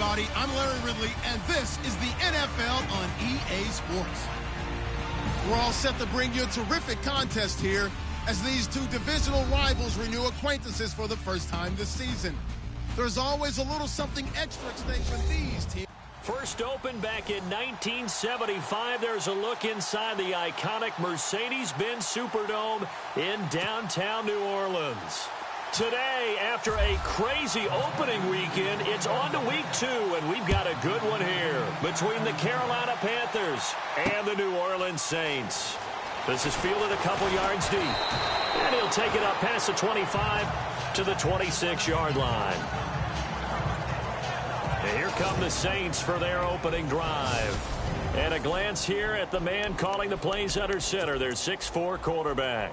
everybody. I'm Larry Ridley, and this is the NFL on EA Sports. We're all set to bring you a terrific contest here as these two divisional rivals renew acquaintances for the first time this season. There's always a little something extra at stake with these teams. First opened back in 1975, there's a look inside the iconic Mercedes-Benz Superdome in downtown New Orleans. Today, after a crazy opening weekend, it's on to week 2, and we've got a good one here between the Carolina Panthers and the New Orleans Saints. This is fielded a couple yards deep, and he'll take it up past the 25 to the 26-yard line. And here come the Saints for their opening drive. And a glance here at the man calling the plays under center, their 6'4" quarterback.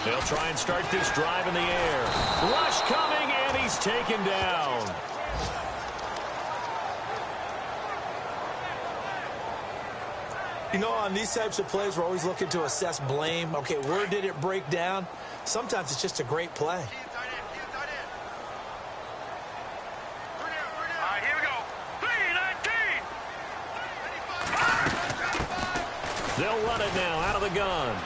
They'll try and start this drive in the air. Rush coming, and he's taken down. You know, on these types of plays, we're always looking to assess blame. Okay, where did it break down? Sometimes it's just a great play. They'll run it now out of the gun.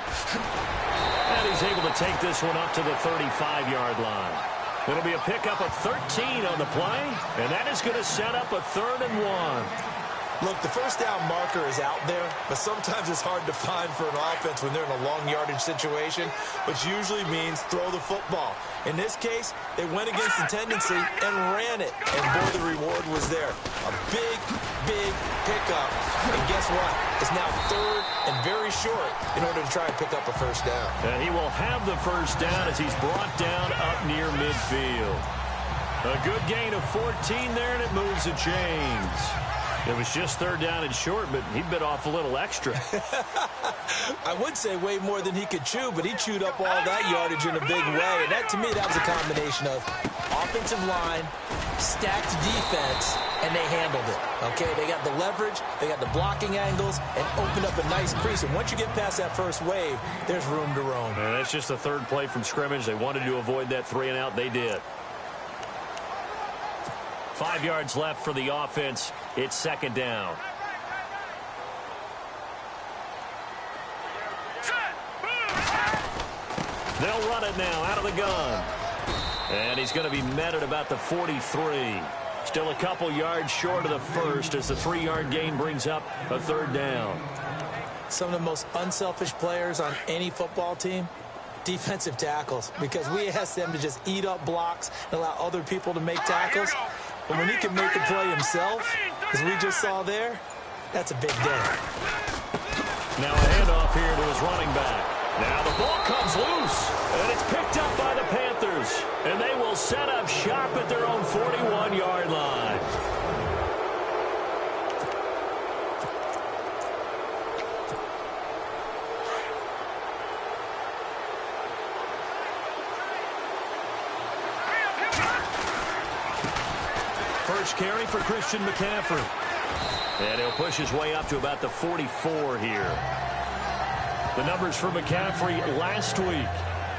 And he's able to take this one up to the 35-yard line. It'll be a pickup of 13 on the play, and that is going to set up a 3rd and 1. Look, the first down marker is out there, but sometimes it's hard to find for an offense when they're in a long yardage situation, which usually means throw the football. In this case, they went against the tendency and ran it, and boy, the reward was there. A big, big pickup, and guess what? It's now 3rd and very short in order to try and pick up a first down. And he will have the first down as he's brought down up near midfield. A good gain of 14 there, and it moves the chains. It was just 3rd down and short, but he bit off a little extra. I would say way more than he could chew, but he chewed up all that yardage in a big way. And that, to me, that was a combination of offensive line, stacked defense, and they handled it. Okay, they got the leverage, they got the blocking angles, and opened up a nice crease. And once you get past that first wave, there's room to roam. And that's just the 3rd play from scrimmage. They wanted to avoid that 3-and-out. They did. 5 yards left for the offense. It's 2nd down. They'll run it now out of the gun. And he's going to be met at about the 43. Still a couple yards short of the first as the 3-yard gain brings up a 3rd down. Some of the most unselfish players on any football team, defensive tackles, because we ask them to just eat up blocks and allow other people to make tackles. But when he can make a play himself, as we just saw there, that's a big day. Now a handoff here to his running back. Now the ball comes loose, and it's picked up by the Panthers. And they will set up shop at their own 41-yard line. First carry for Christian McCaffrey. And he'll push his way up to about the 44 here. The numbers for McCaffrey last week.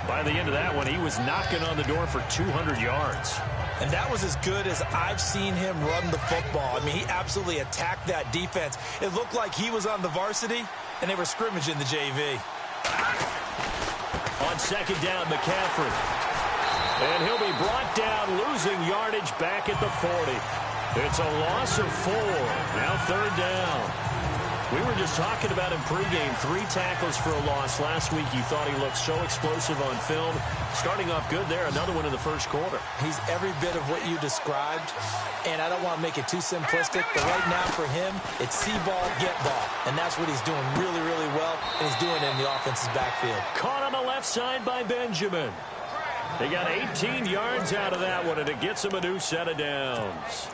By the end of that one, he was knocking on the door for 200 yards. And that was as good as I've seen him run the football. I mean, he absolutely attacked that defense. It looked like he was on the varsity, and they were scrimmaging the JV. On 2nd down, McCaffrey. And he'll be brought down, losing yardage back at the 40. It's a loss of 4. Now 3rd down. We were just talking about him pregame. 3 tackles for a loss. Last week you thought he looked so explosive on film. Starting off good there. Another one in the first quarter. He's every bit of what you described. And I don't want to make it too simplistic, but right now for him, it's see ball, get ball. And that's what he's doing really, really well. And he's doing it in the offense's backfield. Caught on the left side by Benjamin. They got 18 yards out of that one, and it gets him a new set of downs.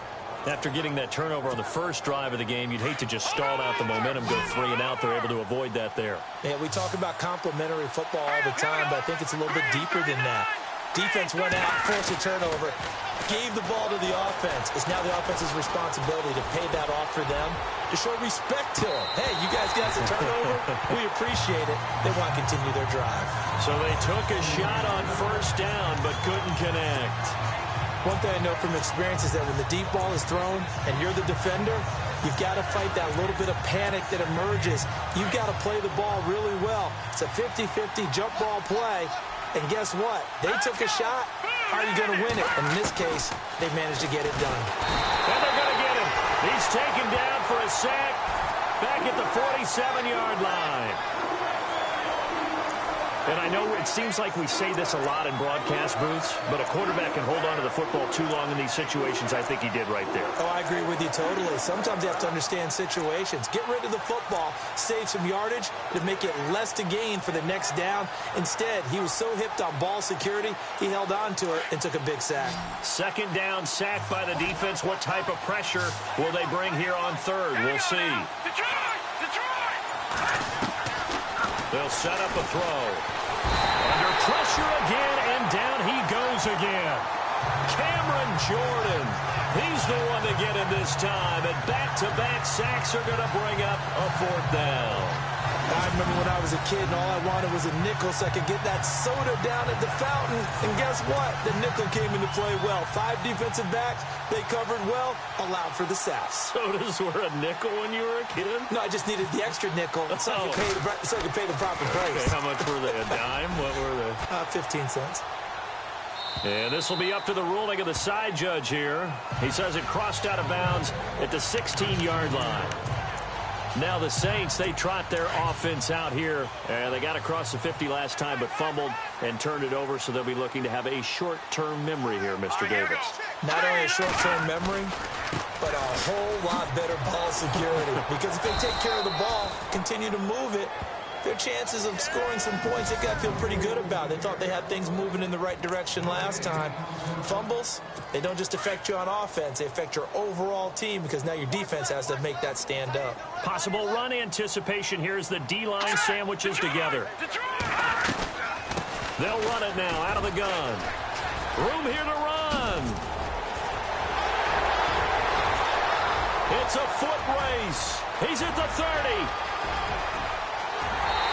After getting that turnover on the first drive of the game, you'd hate to just stall out the momentum, go 3-and-out. They're able to avoid that there. Yeah, we talk about complimentary football all the time, but I think it's a little bit deeper than that. Defense went out, forced a turnover, gave the ball to the offense. It's now the offense's responsibility to pay that off for them, to show respect to them. Hey, you guys got the turnover. We appreciate it. They want to continue their drive. So they took a shot on first down, but couldn't connect. One thing I know from experience is that when the deep ball is thrown and you're the defender, you've got to fight that little bit of panic that emerges. You've got to play the ball really well. It's a 50-50 jump ball play. And guess what? They took a shot. How are you going to win it? And in this case, they managed to get it done. And they're going to get him. He's taken down for a sack back at the 47-yard line. And I know it seems like we say this a lot in broadcast booths, but a quarterback can hold on to the football too long in these situations. I think he did right there. Oh, I agree with you totally. Sometimes you have to understand situations. Get rid of the football, save some yardage to make it less to gain for the next down. Instead, he was so hipped on ball security, he held on to it and took a big sack. Second down, sack by the defense. What type of pressure will they bring here on third? We'll see. They'll set up a throw. Under pressure again, and down he goes again. Cameron Jordan. He's the one to get him this time. And back-to-back sacks are going to bring up a fourth down. I remember when I was a kid and all I wanted was a nickel so I could get that soda down at the fountain. And guess what? The nickel came into play well. 5 defensive backs. They covered well, allowed for the sacks. Sodas were a nickel when you were a kid? No, I just needed the extra nickel so I could pay the proper price. Okay, how much were they? A dime? What were they? 15 cents. And this will be up to the ruling of the side judge here. He says it crossed out of bounds at the 16-yard line. Now the Saints, they trot their offense out here. And they got across the 50 last time, but fumbled and turned it over, so they'll be looking to have a short-term memory here, Mr. Davis. Not only a short-term memory, but a whole lot better ball security. Because if they take care of the ball, continue to move it, their chances of scoring some points, they got to feel pretty good about. They thought they had things moving in the right direction last time. Fumbles, they don't just affect you on offense. They affect your overall team because now your defense has to make that stand up. Possible run anticipation here as the D-line sandwiches together. They'll run it now out of the gun. Room here to run. It's a foot race. He's at the 30.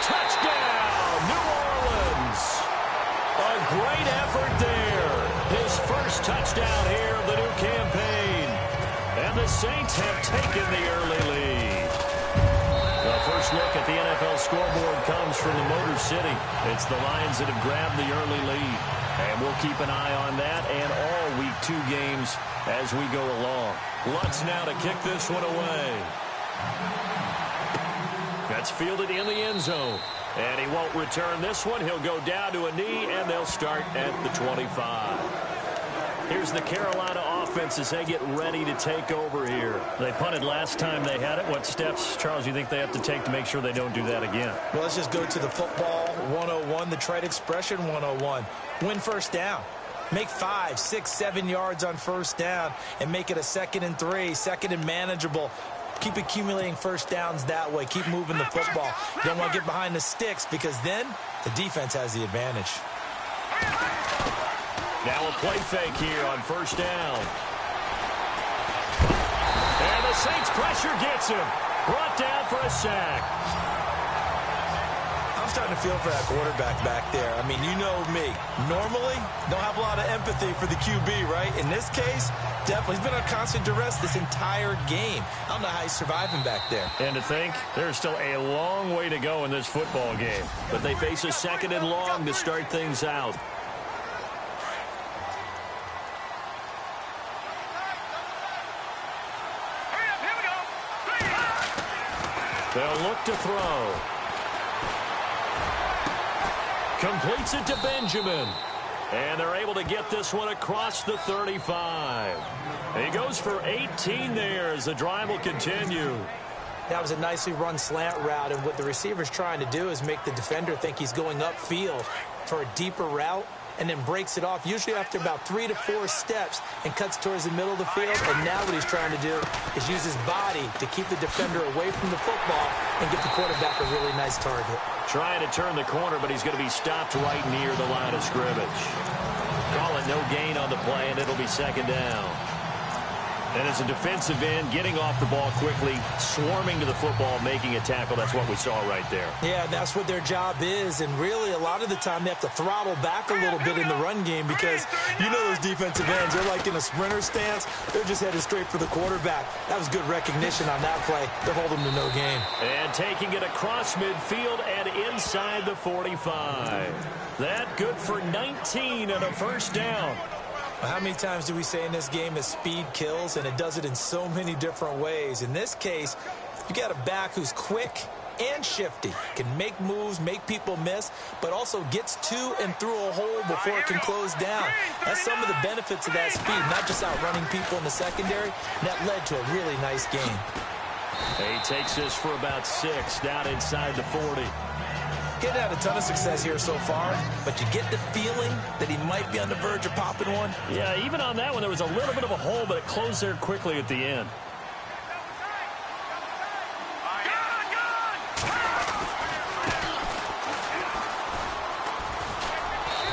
Touchdown, New Orleans. A great effort there. His first touchdown here of the new campaign. And the Saints have taken the early lead. The first look at the NFL scoreboard comes from the Motor City. It's the Lions that have grabbed the early lead. And we'll keep an eye on that and all Week 2 games as we go along. Lutz now to kick this one away. That's fielded in the end zone. And he won't return this one. He'll go down to a knee, and they'll start at the 25. Here's the Carolina offense as they get ready to take over here. They punted last time they had it. What steps, Charles, you think they have to take to make sure they don't do that again? Well, let's just go to the football 101, the trite expression 101. Win first down. Make 5, 6, 7 yards on first down and make it a 2nd and 3, 2nd and manageable. Keep accumulating first downs that way. Keep moving the football. You don't want to get behind the sticks because then the defense has the advantage. Now a play fake here on first down. And the Saints pressure gets him. Brought down for a sack. I'm starting to feel for that quarterback back there. I mean, you know me. Normally, don't have a lot of empathy for the QB, right? In this case, definitely. He's been on constant duress this entire game. I don't know how he's surviving back there. And to think, there's still a long way to go in this football game. But they face a 2nd and long to start things out. They'll look to throw. Completes it to Benjamin. And they're able to get this one across the 35. He goes for 18 there as the drive will continue. That was a nicely run slant route, and what the receiver's trying to do is make the defender think he's going upfield for a deeper route and then breaks it off, usually after about 3 to 4 steps, and cuts towards the middle of the field. And now what he's trying to do is use his body to keep the defender away from the football and get the quarterback a really nice target. Trying to turn the corner, but he's going to be stopped right near the line of scrimmage. Call it no gain on the play, and it'll be second down. And as a defensive end, getting off the ball quickly, swarming to the football, making a tackle, that's what we saw right there. Yeah, that's what their job is. And really, a lot of the time, they have to throttle back a little bit in the run game because you know those defensive ends, they're like in a sprinter stance. They're just headed straight for the quarterback. That was good recognition on that play. They're holding to no gain. And taking it across midfield and inside the 45. That good for 19 and a first down. How many times do we say in this game that speed kills, and it does it in so many different ways? In this case, you got a back who's quick and shifty, can make moves, make people miss, but also gets to and through a hole before it can close down. That's some of the benefits of that speed, not just outrunning people in the secondary. And that led to a really nice game. He takes this for about 6 down inside the 40. Getting had a ton of success here so far, but you get the feeling that he might be on the verge of popping one. Yeah, even on that one, there was a little bit of a hole, but it closed there quickly at the end.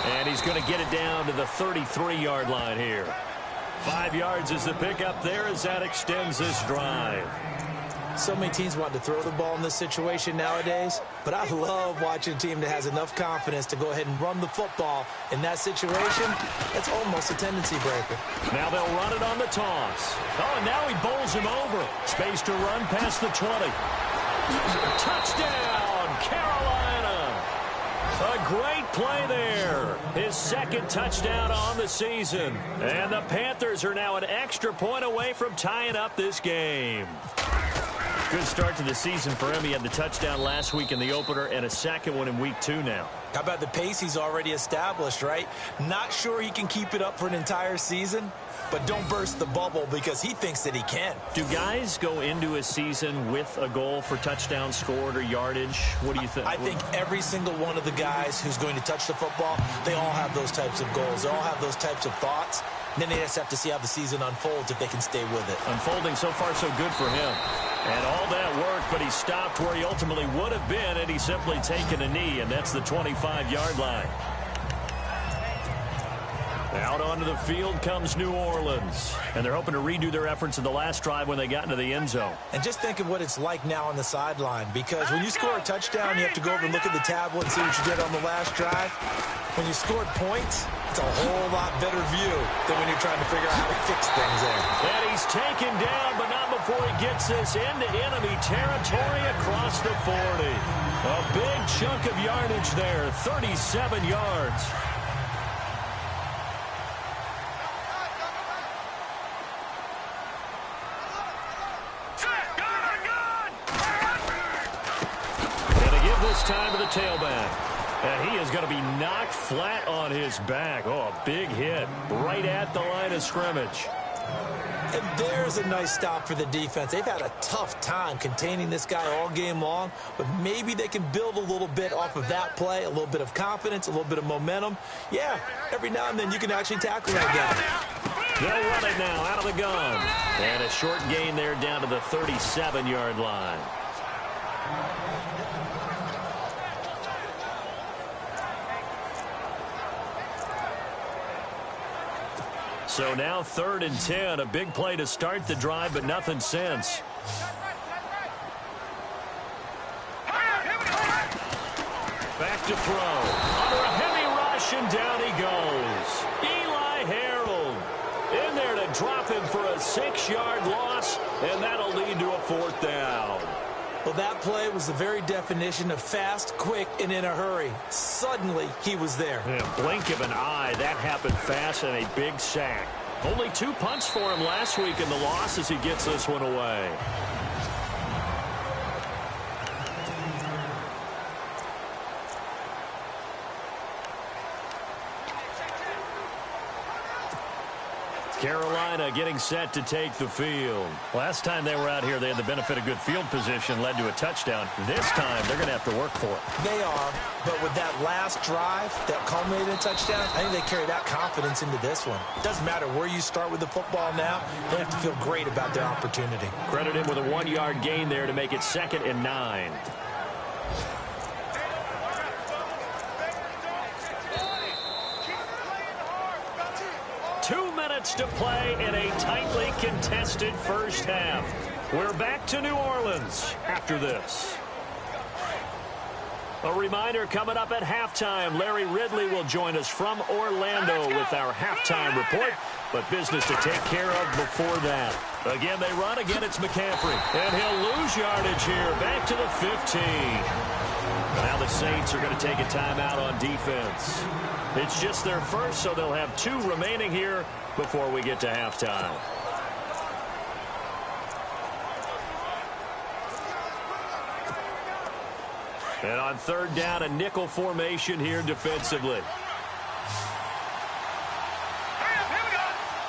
And he's going to get it down to the 33-yard line here. 5 yards is the pickup there as that extends this drive. So many teams want to throw the ball in this situation nowadays, but I love watching a team that has enough confidence to go ahead and run the football. In that situation, that's almost a tendency breaker. Now they'll run it on the toss. Oh, and now he bowls him over. Space to run past the 20. Touchdown, Carolina. A great play there. His second touchdown on the season. And the Panthers are now an extra point away from tying up this game. Good start to the season for him. He had the touchdown last week in the opener and a second one in week 2 now. How about the pace he's already established, right? Not sure he can keep it up for an entire season, but don't burst the bubble because he thinks that he can. Do guys go into a season with a goal for touchdown scored or yardage? What do you think? I think every single one of the guys who's going to touch the football, they all have those types of goals. They all have those types of thoughts. And then they just have to see how the season unfolds if they can stay with it. Unfolding so far so good for him. And all that worked, but he stopped where he ultimately would have been, and he's simply taken a knee, and that's the 25-yard line. Out onto the field comes New Orleans, and they're hoping to redo their efforts in the last drive when they got into the end zone. And just think of what it's like now on the sideline, because when you score a touchdown, you have to go over and look at the tablet and see what you did on the last drive. When you scored points, it's a whole lot better view than when you're trying to figure out how to fix things there. And he's taken down, but not before he gets this into enemy territory across the 40. A big chunk of yardage there, 37 yards. Time to the tailback. And he is going to be knocked flat on his back. Oh, a big hit right at the line of scrimmage. And there's a nice stop for the defense. They've had a tough time containing this guy all game long, but maybe they can build a little bit off of that play, a little bit of confidence, a little bit of momentum. Yeah, every now and then you can actually tackle that guy. They'll run it now out of the gun. And a short gain there down to the 37-yard line. So now 3rd and 10, a big play to start the drive, but nothing since. Back to throw. Under a heavy rush, and down he goes. Eli Harold in there to drop him for a 6-yard loss, and that'll lead to a 4th down. Well, that play was the very definition of fast, quick, and in a hurry. Suddenly, he was there. Yeah, blink of an eye, that happened fast, and a big sack. Only 2 punts for him last week in the loss as he gets this one away. Carolina getting set to take the field. Last time they were out here, they had the benefit of good field position, led to a touchdown. This time, they're going to have to work for it. They are, but with that last drive that culminated in a touchdown, I think they carry that confidence into this one. It doesn't matter where you start with the football now. They have to feel great about their opportunity. Credit him with a 1-yard gain there to make it 2nd and 9. minutes to play in a tightly contested first half. We're back to New Orleans after this. A reminder coming up at halftime, Larry Ridley will join us from Orlando with our halftime report, but business to take care of before that. Again, they run. Again, it's McCaffrey, and he'll lose yardage here, back to the 15. Now the Saints are going to take a timeout on defense. It's just their first, so they'll have 2 remaining here before we get to halftime. And on third down, a nickel formation here defensively. Here we go.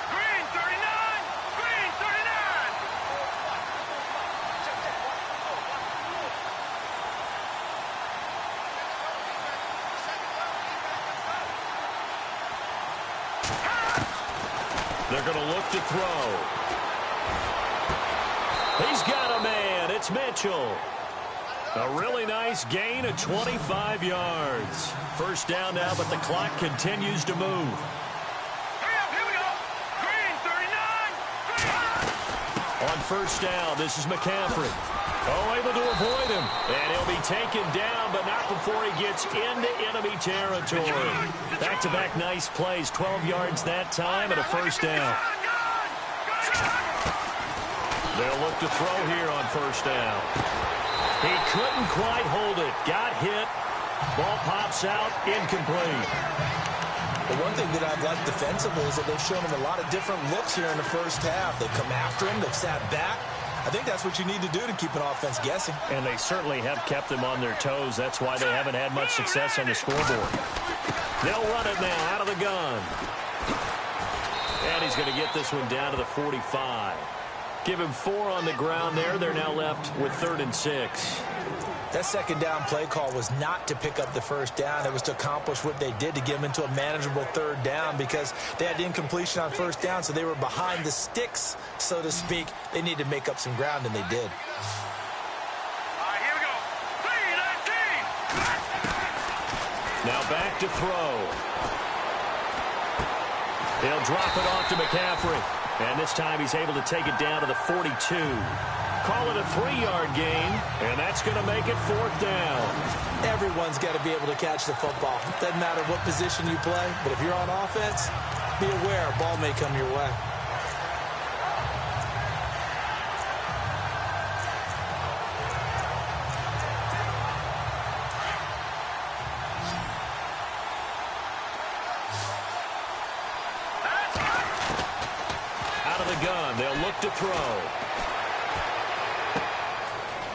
Green 39. Green 39. They're going to look to throw. He's got a man. It's Mitchell. A really nice gain of 25 yards. First down now, but the clock continues to move. Here we go. Green 39. Green. On first down, this is McCaffrey. Oh, able to avoid him. And he'll be taken down, but not before he gets into enemy territory. Back-to-back nice plays. 12 yards that time and a first down. They'll look to throw here on first down. He couldn't quite hold it. Got hit. Ball pops out. Incomplete. The one thing that I've liked defensively is that they've shown him a lot of different looks here in the first half. They've come after him. They've sat back. I think that's what you need to do to keep an offense guessing. And they certainly have kept them on their toes. That's why they haven't had much success on the scoreboard. They'll run it now out of the gun. And he's going to get this one down to the 45. Give him 4 on the ground there. They're now left with 3rd and 6. That second down play call was not to pick up the first down. It was to accomplish what they did, to get them into a manageable 3rd down, because they had incompletion on first down, so they were behind the sticks, so to speak. They needed to make up some ground, and they did. All right, here we go. 3-19. Now back to throw. He'll drop it off to McCaffrey. And this time he's able to take it down to the 42. Call it a 3-yard gain, and that's going to make it 4th down. Everyone's got to be able to catch the football. Doesn't matter what position you play, but if you're on offense, be aware a ball may come your way. They'll look to throw.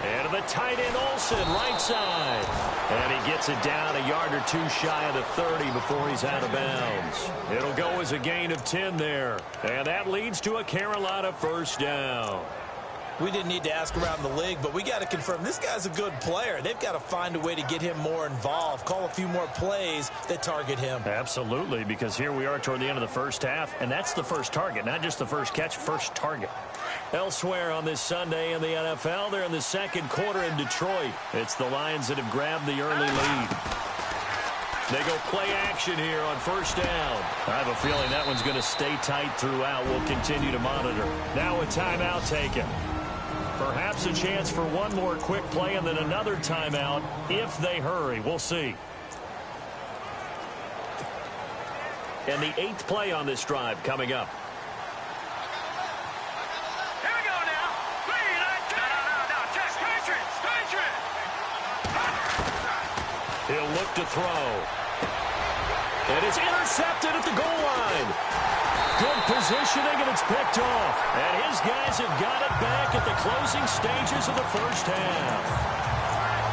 And to the tight end, Olsen, right side. And he gets it down a yard or 2 shy of the 30 before he's out of bounds. It'll go as a gain of 10 there. And that leads to a Carolina first down. We didn't need to ask around the league, but we got to confirm this guy's a good player. They've got to find a way to get him more involved, call a few more plays that target him. Absolutely, because here we are toward the end of the first half, and that's the first target, not just the first catch, first target. Elsewhere on this Sunday in the NFL, they're in the second quarter in Detroit. It's the Lions that have grabbed the early lead. They go play action here on first down. I have a feeling that one's going to stay tight throughout. We'll continue to monitor. Now a timeout taken. Perhaps a chance for one more quick play and then another timeout if they hurry. We'll see. And the 8th play on this drive coming up. Here we go now. 3-19. No. Just Patriots. He'll look to throw. And it's intercepted at the goal line. Good positioning, and it's picked off. And his guys have got it back at the closing stages of the first half.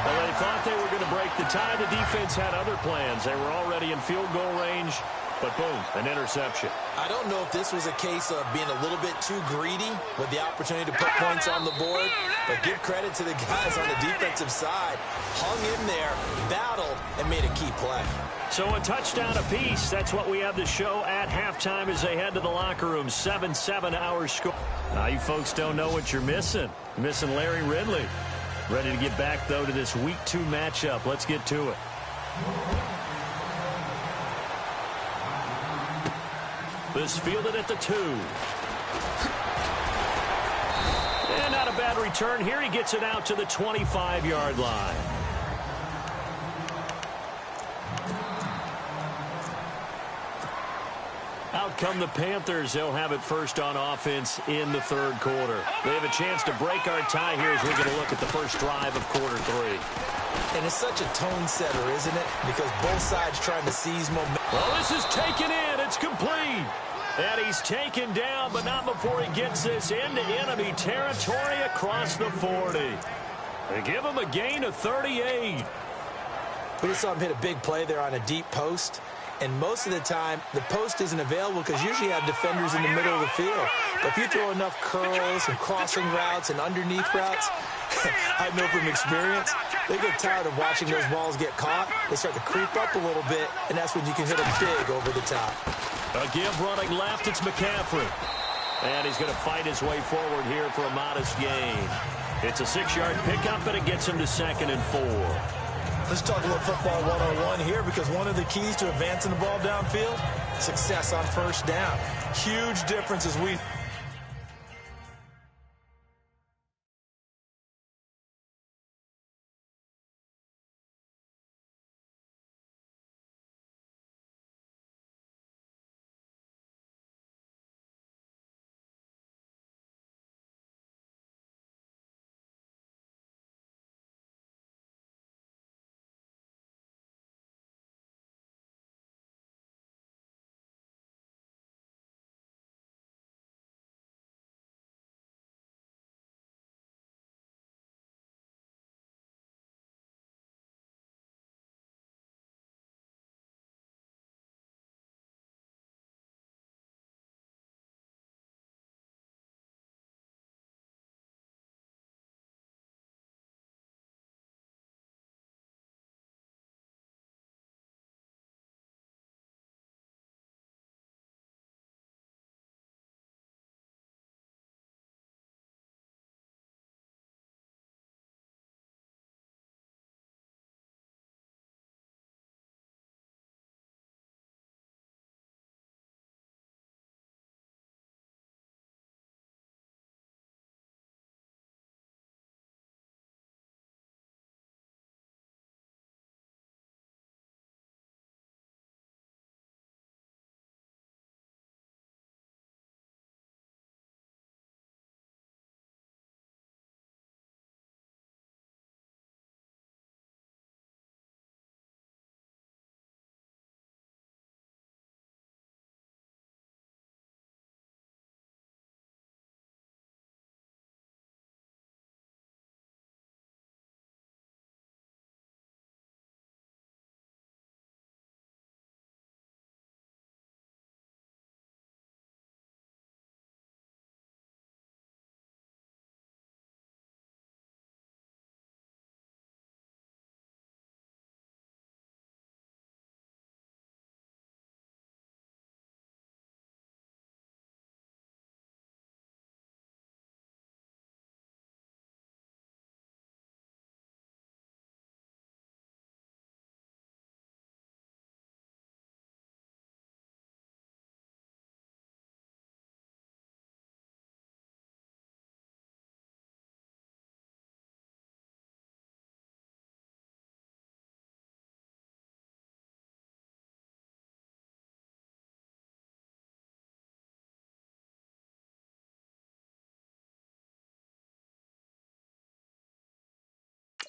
Well, they thought they were going to break the tie. The defense had other plans. They were already in field goal range, but boom, an interception. I don't know if this was a case of being a little bit too greedy with the opportunity to put points on the board, but give credit to the guys on the defensive side. Hung in there, battled, and made a key play. So a touchdown apiece. That's what we have to show at halftime as they head to the locker room. 7-7 our score. Now you folks don't know what you're missing. You're missing Larry Ridley. Ready to get back, though, to this Week 2 matchup. Let's get to it. This fielded at the 2. And not a bad return here. He gets it out to the 25-yard line. Out come the Panthers. They'll have it first on offense in the third quarter. They have a chance to break our tie here as we're going to look at the first drive of quarter 3. And it's such a tone setter, isn't it? Because both sides trying to seize momentum. Well, this is taken in. It's complete. And he's taken down, but not before he gets this into enemy territory across the 40. They give him a gain of 38. We just saw him hit a big play there on a deep post. And most of the time, the post isn't available because usually you have defenders in the middle of the field. But if you throw enough curls and crossing routes and underneath routes, I know from experience, they get tired of watching those balls get caught. They start to creep up a little bit, and that's when you can hit them big over the top. A give running left, it's McCaffrey. And he's going to fight his way forward here for a modest gain. It's a 6-yard pickup, and it gets him to 2nd and 4. Let's talk a little football one-on-one here, because one of the keys to advancing the ball downfield, success on first down. Huge difference as we...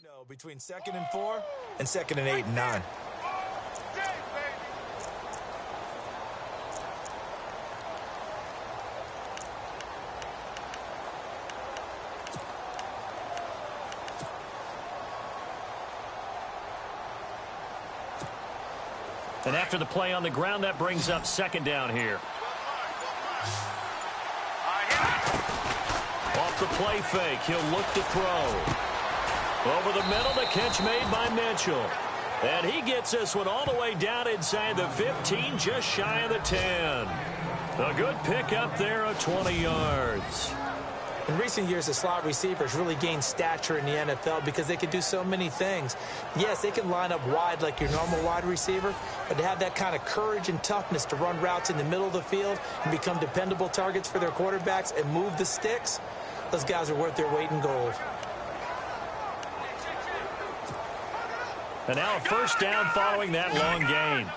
No, between 2nd and 4 and 2nd and 8 and 9. And after the play on the ground, that brings up 2nd down here. Off the play fake, he'll look to throw. Over the middle, the catch made by Mitchell. And he gets this one all the way down inside the 15, just shy of the 10. A good pick up there of 20 yards. In recent years, the slot receivers really gained stature in the NFL because they can do so many things. Yes, they can line up wide like your normal wide receiver, but to have that kind of courage and toughness to run routes in the middle of the field and become dependable targets for their quarterbacks and move the sticks, those guys are worth their weight in gold. And now a first down following that long gain.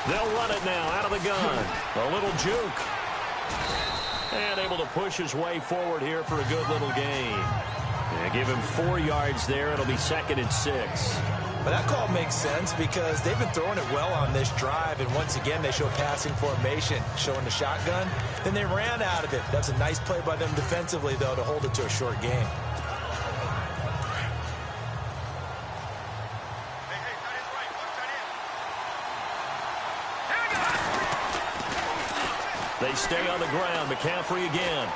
They'll run it now out of the gun. A little juke. And able to push his way forward here for a good little gain. Yeah, give him 4 yards there. It'll be 2nd and 6. But that call makes sense because they've been throwing it well on this drive, and once again they show passing formation, showing the shotgun. Then they ran out of it. That's a nice play by them defensively, though, to hold it to a short game. They stay on the ground. McCaffrey again.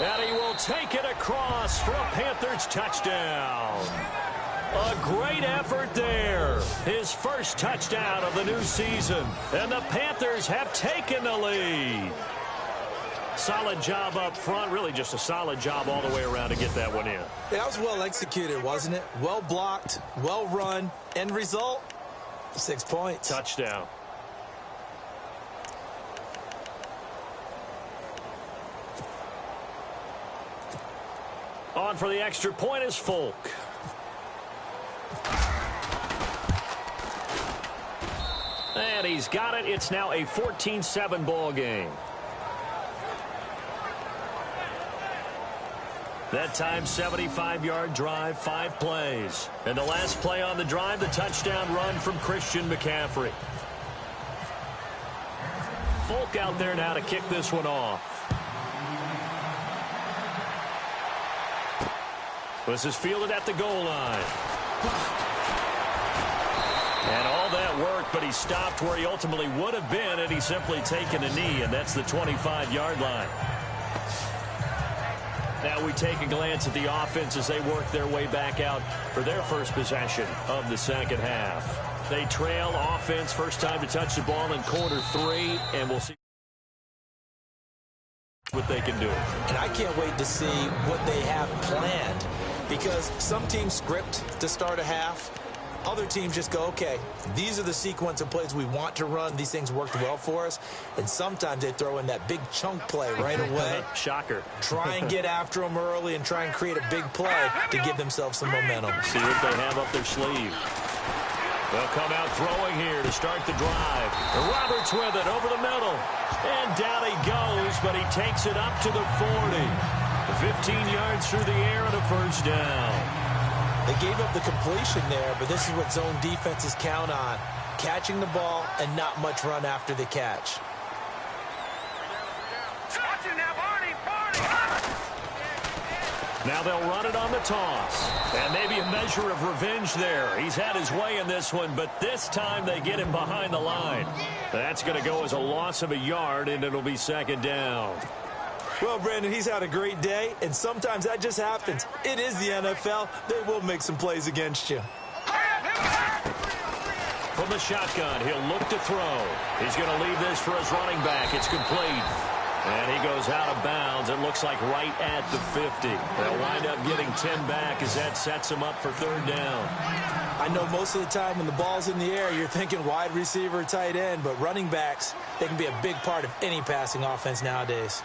And he will take it across for a Panthers touchdown. A great effort there. His first touchdown of the new season. And the Panthers have taken the lead. Solid job up front. Really just a solid job all the way around to get that one in. Yeah, that was well executed, wasn't it? Well blocked, well run. End result, 6 points. Touchdown. On for the extra point is Folk. And he's got it. It's now a 14-7 ball game. That time, 75-yard drive, 5 plays. And the last play on the drive, the touchdown run from Christian McCaffrey. Folk out there now to kick this one off. This is fielded at the goal line. And all that work, but he stopped where he ultimately would have been had he simply taken a knee, and that's the 25-yard line. Now we take a glance at the offense as they work their way back out for their first possession of the second half. They trail offense, first time to touch the ball in quarter 3, and we'll see what they can do. And I can't wait to see what they have planned, because some teams script to start a half. Other teams just go, okay, these are the sequence of plays we want to run. These things worked well for us. And sometimes they throw in that big chunk play right away. Shocker. Try and get after them early and try and create a big play to give themselves some momentum. See what they have up their sleeve. They'll come out throwing here to start the drive. Roberts with it over the middle. And down he goes, but he takes it up to the 40. 15 yards through the air and a first down. They gave up the completion there, but this is what zone defenses count on. Catching the ball and not much run after the catch. Now they'll run it on the toss. And maybe a measure of revenge there. He's had his way in this one, but this time they get him behind the line. That's going to go as a loss of a yard, and it'll be second down. Well, Brandon, he's had a great day, and sometimes that just happens. It is the NFL. They will make some plays against you. From the shotgun, he'll look to throw. He's going to leave this for his running back. It's complete. And he goes out of bounds. It looks like right at the 50. They'll wind up getting 10 back as that sets him up for third down. I know most of the time when the ball's in the air, you're thinking wide receiver, tight end, but running backs, they can be a big part of any passing offense nowadays.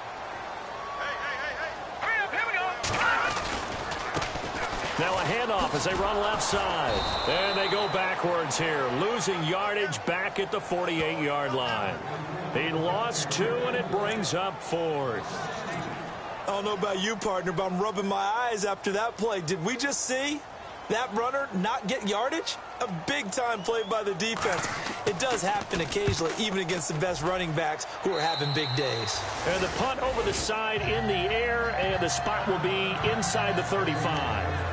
Now a handoff as they run left side. And they go backwards here, losing yardage back at the 48-yard line. He lost 2, and it brings up 4th. I don't know about you, partner, but I'm rubbing my eyes after that play. Did we just see that runner not get yardage? A big-time play by the defense. It does happen occasionally, even against the best running backs who are having big days. And the punt over the side in the air, and the spot will be inside the 35.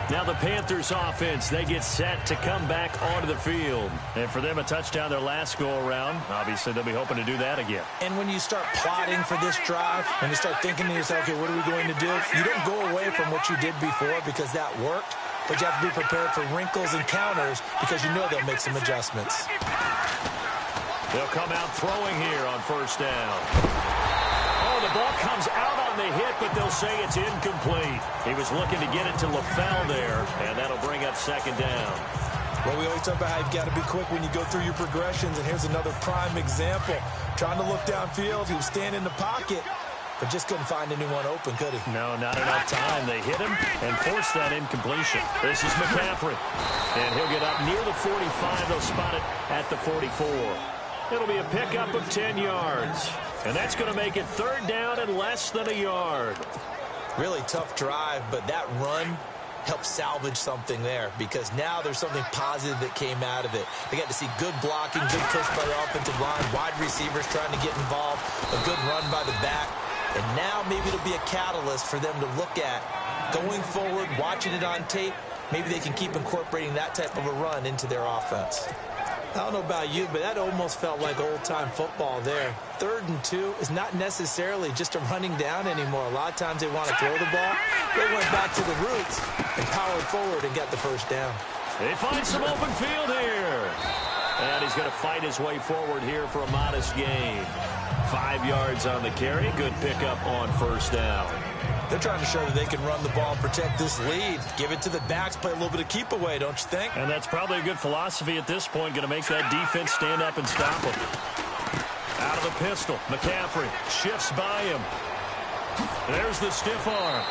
Now the Panthers offense, they get set to come back onto the field. And for them, a touchdown their last go-around. Obviously, they'll be hoping to do that again. And when you start plotting for this drive, when you start thinking to yourself, okay, what are we going to do? You don't go away from what you did before because that worked. but you have to be prepared for wrinkles and counters because you know they'll make some adjustments. They'll come out throwing here on first down. Oh, the ball comes out on the hit, but they'll say it's incomplete. He was looking to get it to LaFell there, and that'll bring up second down. Well, we always talk about how you've got to be quick when you go through your progressions, and here's another prime example. Trying to look downfield, he was standing in the pocket, but just couldn't find anyone open, could he? No, not enough time. They hit him and forced that incompletion. This is McCaffrey, and he'll get up near the 45. They'll spot it at the 44. It'll be a pickup of 10 yards, and that's going to make it third down and less than a yard. Really tough drive, but that run helped salvage something there because now there's something positive that came out of it. They got to see good blocking, good push by the offensive line, wide receivers trying to get involved, a good run by the back, and now maybe it'll be a catalyst for them to look at going forward, watching it on tape. Maybe they can keep incorporating that type of a run into their offense. I don't know about you, but that almost felt like old-time football there. 3rd and 2 is not necessarily just a running down anymore. A lot of times they want to throw the ball. They went back to the roots and powered forward and got the first down. They find some open field here. And he's going to fight his way forward here for a modest gain. 5 yards on the carry. Good pickup on first down. They're trying to show that they can run the ball and protect this lead. Give it to the backs, play a little bit of keep away, don't you think? And that's probably a good philosophy at this point, going to make that defense stand up and stop them. Out of the pistol, McCaffrey shifts by him. There's the stiff arm.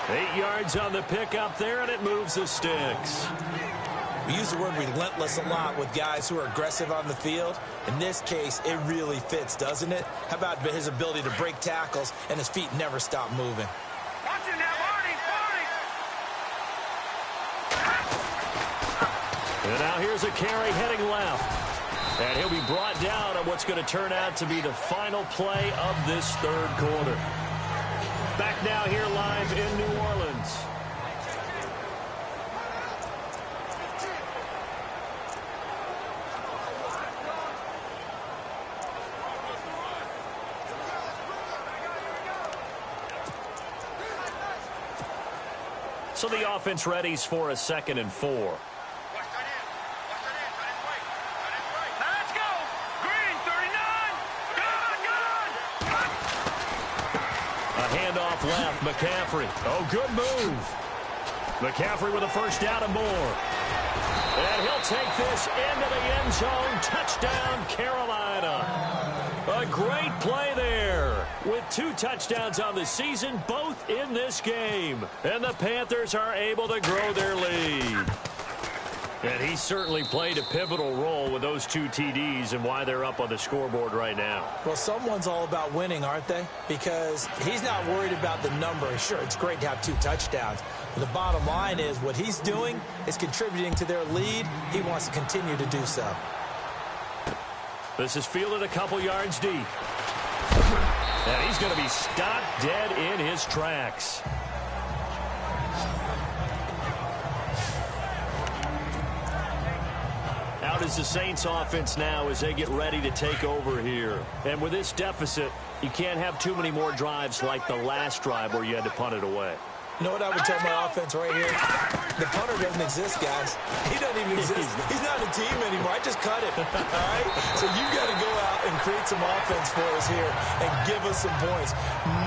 8 yards on the pickup there, and it moves the sticks. We use the word relentless a lot with guys who are aggressive on the field. In this case, it really fits, doesn't it? How about his ability to break tackles and his feet never stop moving? Watch it now, Barney, Barney! And now here's a carry heading left. And he'll be brought down on what's going to turn out to be the final play of this third quarter. Back now here live in New Orleans. So the offense readies for a 2nd and 4. Now let's go! Green, 39! Good! A handoff left, McCaffrey. Oh, good move. McCaffrey with a first down and more. And he'll take this into the end zone. Touchdown, Carolina. A great play there with 2 touchdowns on the season, both in this game. And the Panthers are able to grow their lead. And he certainly played a pivotal role with those 2 TDs and why they're up on the scoreboard right now. Well, someone's all about winning, aren't they? Because he's not worried about the number. Sure, it's great to have 2 touchdowns. But the bottom line is what he's doing is contributing to their lead. He wants to continue to do so. This is fielded a couple yards deep. And he's going to be stopped dead in his tracks. Out is the Saints offense now as they get ready to take over here. And with this deficit, you can't have too many more drives like the last drive where you had to punt it away. You know what I would tell my offense right here? The punter doesn't exist, guys. He doesn't even exist. He's not a team anymore. I just cut him. All right? So you got to go out and create some offense for us here and give us some points.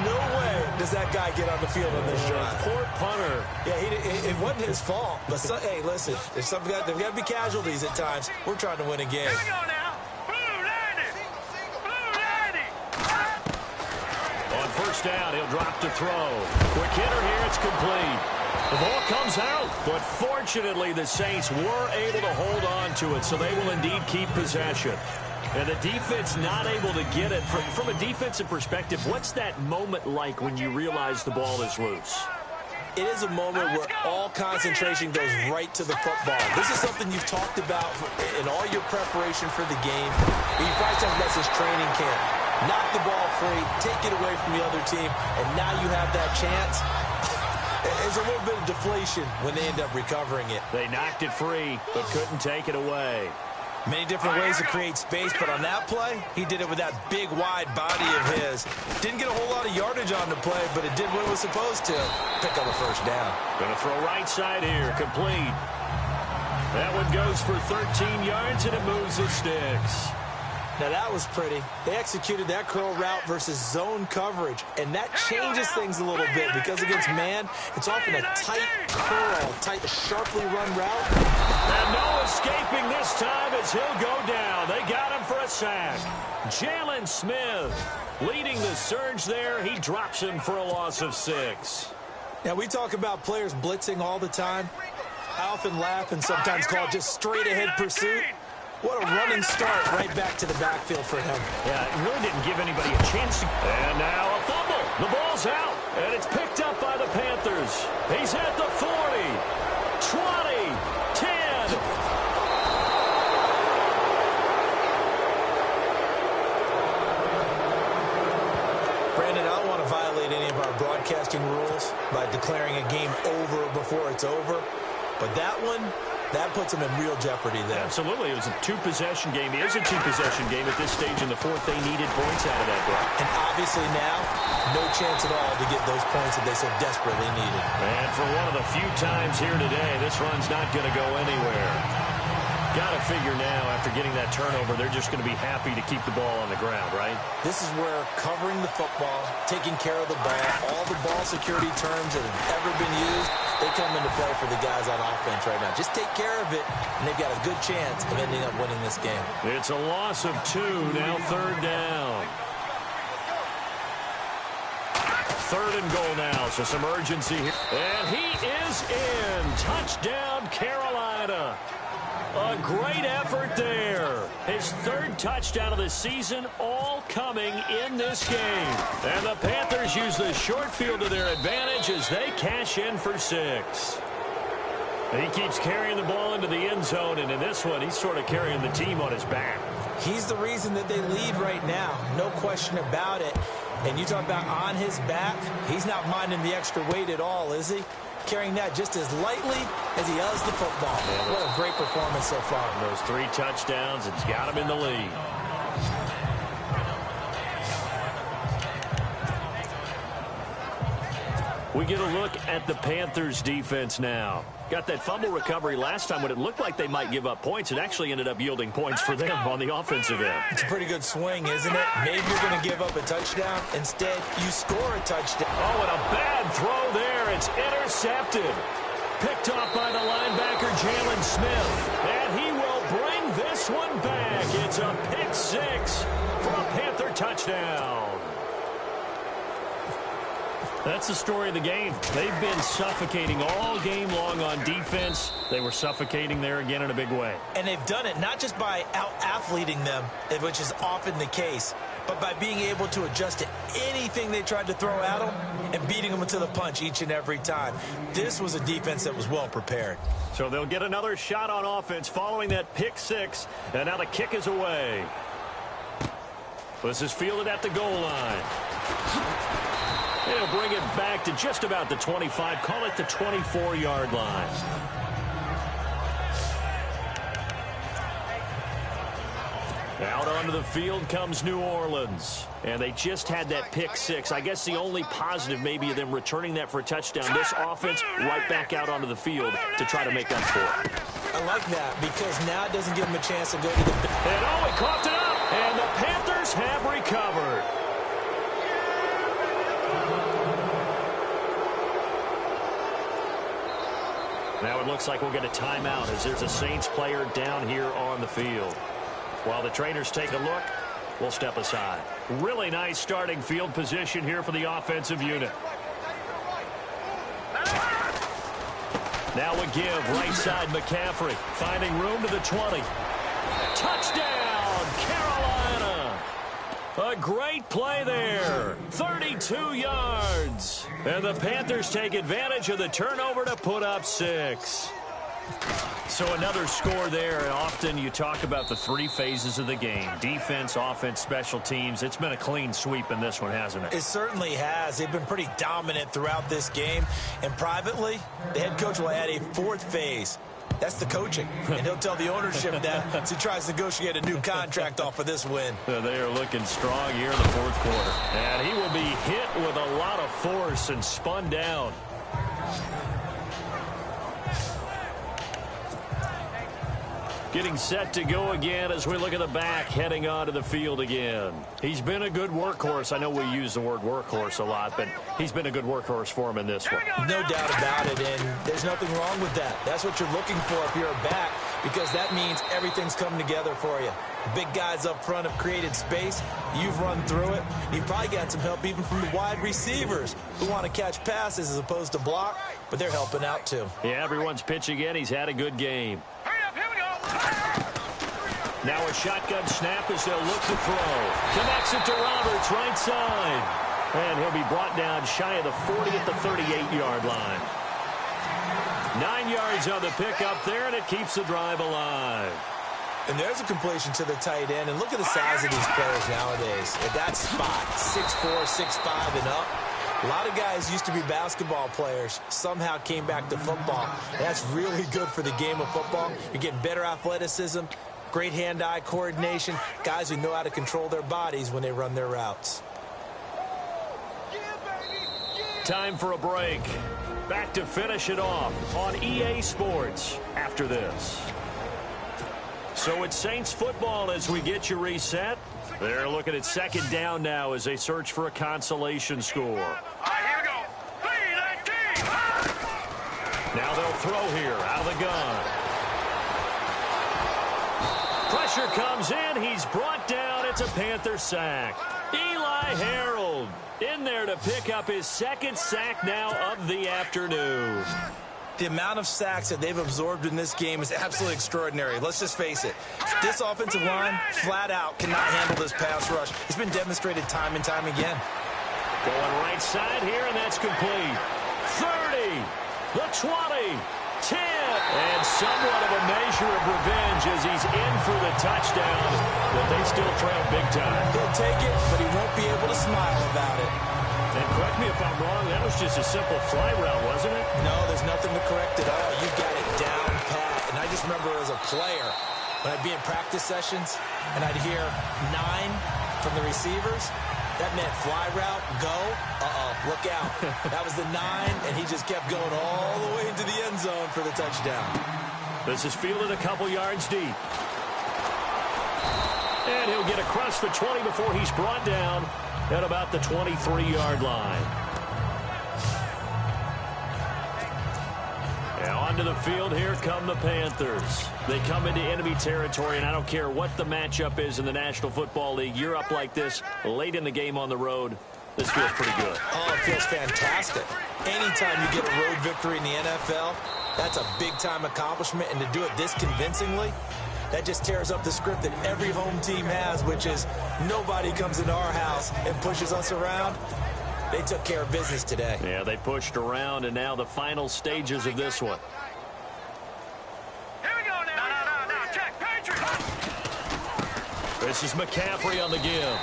No way does that guy get on the field on this drive. Poor punter. Yeah, it wasn't his fault. But hey, listen, there's got to be casualties at times. We're trying to win a game. Here we go now! Blue landed! Blue landed! On first down, he'll drop to throw. Quick hitter here, it's complete. The ball comes out, but fortunately the Saints were able to hold on to it, so they will indeed keep possession. And the defense not able to get it. From a defensive perspective, what's that moment like when you realize the ball is loose? It is a moment where all concentration goes right to the football. This is something you've talked about in all your preparation for the game. You probably talked about this training camp. Knock the ball free, take it away from the other team, and now you have that chance. There's a little bit of deflation when they end up recovering it. They knocked it free, but couldn't take it away. Many different ways to create space, but on that play, he did it with that big, wide body of his. Didn't get a whole lot of yardage on the play, but it did what it was supposed to. Pick up a first down. Going to throw right side here, complete. That one goes for 13 yards, and it moves the sticks. Now, that was pretty. They executed that curl route versus zone coverage, and that changes things a little bit because against man, it's often a tight curl, tight, sharply run route. And no escaping this time as he'll go down. They got him for a sack. Jalen Smith leading the surge there. He drops him for a loss of 6. Now, we talk about players blitzing all the time. I often laugh and sometimes call it just straight-ahead pursuit. What a running start right back to the backfield for him. Yeah, it really didn't give anybody a chance. And now a fumble. The ball's out, and it's picked up by the Panthers. He's at the 40, 20, 10. Brandon, I don't want to violate any of our broadcasting rules by declaring a game over before it's over, but that one, that puts them in real jeopardy there. Absolutely. It was a two-possession game. It is a two-possession game at this stage in the fourth. They needed points out of that drive. And obviously now, no chance at all to get those points that they so desperately needed. And for one of the few times here today, this run's not going to go anywhere. Got to figure now, after getting that turnover, they're just going to be happy to keep the ball on the ground, right? This is where covering the football, taking care of the ball, all the ball security terms that have ever been used, they come into play for the guys on offense right now. Just take care of it, and they've got a good chance of ending up winning this game. It's a loss of 2, now third down. Third and goal now, so some urgency here. And he is in. Touchdown, Carolina. A great effort there. His third touchdown of the season, all coming in this game. And the Panthers use the short field to their advantage as they cash in for 6. He keeps carrying the ball into the end zone, and in this one, he's sort of carrying the team on his back. He's the reason that they lead right now, no question about it. And you talk about on his back, he's not minding the extra weight at all, is he? Carrying that just as lightly as he does the football. Yeah, what a great performance so far. Those 3 touchdowns, it's got him in the lead. We get a look at the Panthers defense now. Got that fumble recovery last time when it looked like they might give up points. It actually ended up yielding points for them on the offensive end. It's a pretty good swing, isn't it? Maybe you're going to give up a touchdown. Instead, you score a touchdown. Oh, and a bad throw there. It's intercepted. Picked off by the linebacker, Jalen Smith. And he will bring this one back. It's a pick 6 for a Panther touchdown. That's the story of the game. They've been suffocating all game long on defense. They were suffocating there again in a big way. And they've done it not just by out-athleting them, which is often the case, but by being able to adjust to anything they tried to throw at them and beating them to the punch each and every time. This was a defense that was well prepared. So they'll get another shot on offense following that pick 6, and now the kick is away. This is fielded at the goal line. He'll bring it back to just about the 25. Call it the 24-yard line. Out onto the field comes New Orleans. And they just had that pick 6. I guess the only positive maybe of them returning that for a touchdown. This offense right back out onto the field to try to make up for it. I like that because now it doesn't give them a chance to go to the... And oh, he coughed it up. And the Panthers have recovered. Now it looks like we'll get a timeout as there's a Saints player down here on the field. While the trainers take a look, we'll step aside. Really nice starting field position here for the offensive unit. Now a give, right side McCaffrey, finding room to the 20. Touchdown, Carolina! A great play there. 32 yards. And the Panthers take advantage of the turnover to put up 6. So another score there. And often you talk about the 3 phases of the game. Defense, offense, special teams. It's been a clean sweep in this one, hasn't it? It certainly has. They've been pretty dominant throughout this game. And privately, the head coach will add a 4th phase. That's the coaching. And he'll tell the ownership that as he tries to negotiate a new contract off of this win. They are looking strong here in the fourth quarter. And he will be hit with a lot of force and spun down. Getting set to go again as we look at the back, heading onto the field again. He's been a good workhorse. I know we use the word workhorse a lot, but he's been a good workhorse for him in this one. No doubt about it, and there's nothing wrong with that. That's what you're looking for if you're a back, because that means everything's coming together for you. The big guys up front have created space. You've run through it. You've probably got some help even from the wide receivers who want to catch passes as opposed to block, but they're helping out too. Yeah, everyone's pitching in. He's had a good game. Now a shotgun snap as they'll look to throw. Connects it to Roberts, right side. And he'll be brought down shy of the 40 at the 38-yard line. 9 yards on the pickup there, and it keeps the drive alive. And there's a completion to the tight end. And look at the size of these players nowadays. At that spot, 6'4", 6'5", and up. A lot of guys used to be basketball players, somehow came back to football. And that's really good for the game of football. You're getting better athleticism, great hand-eye coordination, guys who know how to control their bodies when they run their routes. Time for a break. Back to finish it off on EA Sports after this. So it's Saints football as we get you reset. They're looking at second down now as they search for a consolation score. All right, here we go. Now they'll throw here out of the gun. Pressure comes in. He's brought down. It's a Panther sack. Eli Harold in there to pick up his second sack now of the afternoon. The amount of sacks that they've absorbed in this game is absolutely extraordinary. Let's just face it. This offensive line, flat out, cannot handle this pass rush. It's been demonstrated time and time again. Going right side here, and that's complete. 30, the 20, 10, and somewhat of a measure of revenge as he's in for the touchdown, but they still trail big time. He'll take it, but he won't be able to smile about it. And correct me if I'm wrong, that was just a simple fly route, wasn't it? No, there's nothing to correct at all. You've got it down pat. And I just remember as a player, when I'd be in practice sessions, and I'd hear 9 from the receivers, that meant fly route, go, look out. That was the 9, and he just kept going all the way into the end zone for the touchdown. This is fielded a couple yards deep. And he'll get across the 20 before he's brought down at about the 23-yard line. Now onto the field, here come the Panthers. They come into enemy territory, and I don't care what the matchup is in the National Football League. You're up like this late in the game on the road. This feels pretty good. Oh, it feels fantastic. Anytime you get a road victory in the NFL, that's a big-time accomplishment, and to do it this convincingly, that just tears up the script that every home team has, which is nobody comes into our house and pushes us around. They took care of business today. Yeah, they pushed around, and now the final stages of this one. Here we go now. No. Check. Patriots. This is McCaffrey on the give.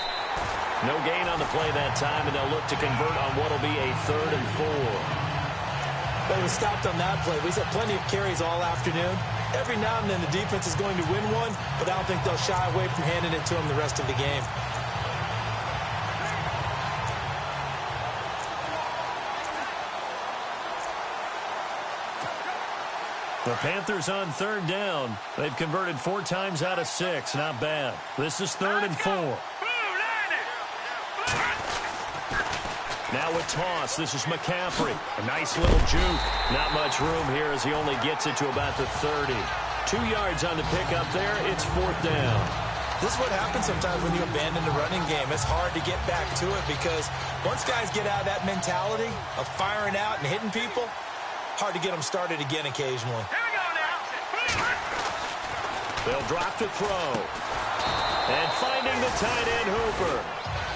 No gain on the play that time, and they'll look to convert on what will be a 3rd and 4. Well, we stopped on that play. We've had plenty of carries all afternoon. Every now and then the defense is going to win one, but I don't think they'll shy away from handing it to them the rest of the game. The Panthers on 3rd down. They've converted 4 times out of 6. Not bad. This is 3rd and 4. Now a toss. This is McCaffrey. A nice little juke. Not much room here as he only gets it to about the 30. 2 yards on the pickup there. It's 4th down. This is what happens sometimes when you abandon the running game. It's hard to get back to it because once guys get out of that mentality of firing out and hitting people, hard to get them started again occasionally. Here we go now. They'll drop to throw. And finding the tight end Hooper.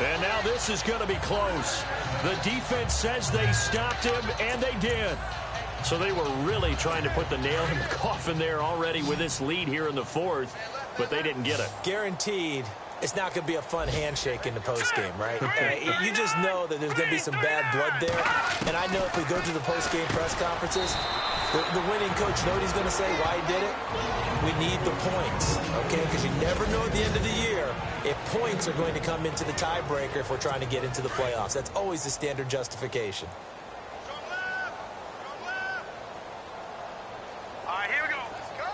And now this is going to be close. The defense says they stopped him, and they did. So they were really trying to put the nail in the coffin there already with this lead here in the 4th, but they didn't get it. Guaranteed it's not going to be a fun handshake in the postgame, right? You just know that there's going to be some bad blood there. And I know if we go to the postgame press conferences, The winning coach, you know what he's going to say, why he did it? We need the points, okay? Because you never know at the end of the year if points are going to come into the tiebreaker if we're trying to get into the playoffs. That's always the standard justification. All right, here we go. Let's go.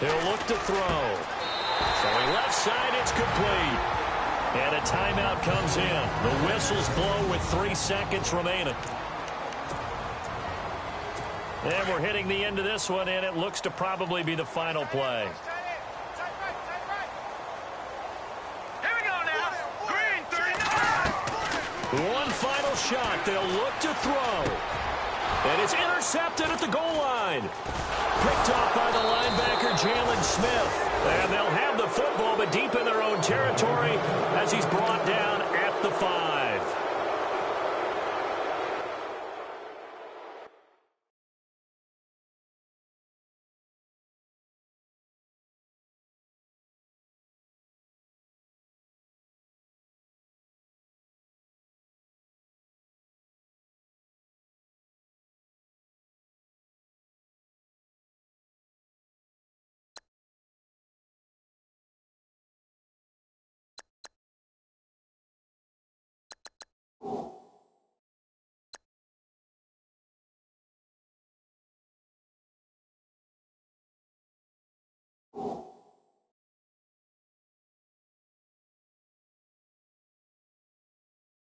He'll look to throw. Throwing left side, it's complete. And a timeout comes in. The whistles blow with 3 seconds remaining. And we're hitting the end of this one, and it looks to probably be the final play. Here we go now. Green 39. One final shot. They'll look to throw. And it's intercepted at the goal line. Picked off by the linebacker, Jalen Smith. And they'll have the football, but deep in their own territory as he's brought down at the 5.